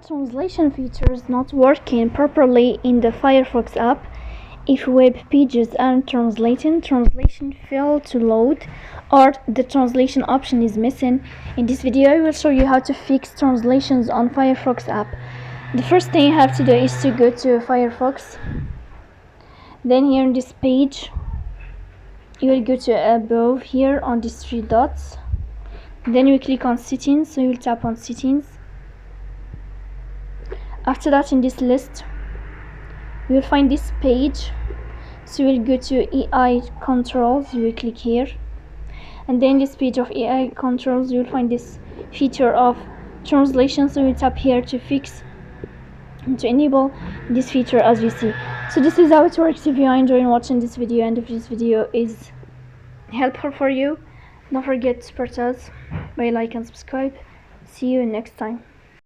translation feature is not working properly in the Firefox app. If web pages aren't translating, translation fail to load, or the translation option is missing. In this video I will show you how to fix translations on Firefox app. The first thing you have to do is to go to Firefox. Then here in this page you will go to above here on these three dots. Then you click on settings, so you will tap on settings. After that, in this list you will find this page, so you will go to AI controls, you will click here, and then this page of AI controls you will find this feature of translation, so you will tap here to fix and to enable this feature as we see. So this is how it works. If you are enjoying watching this video and if this video is helpful for you, don't forget to support us by like and subscribe. See you next time.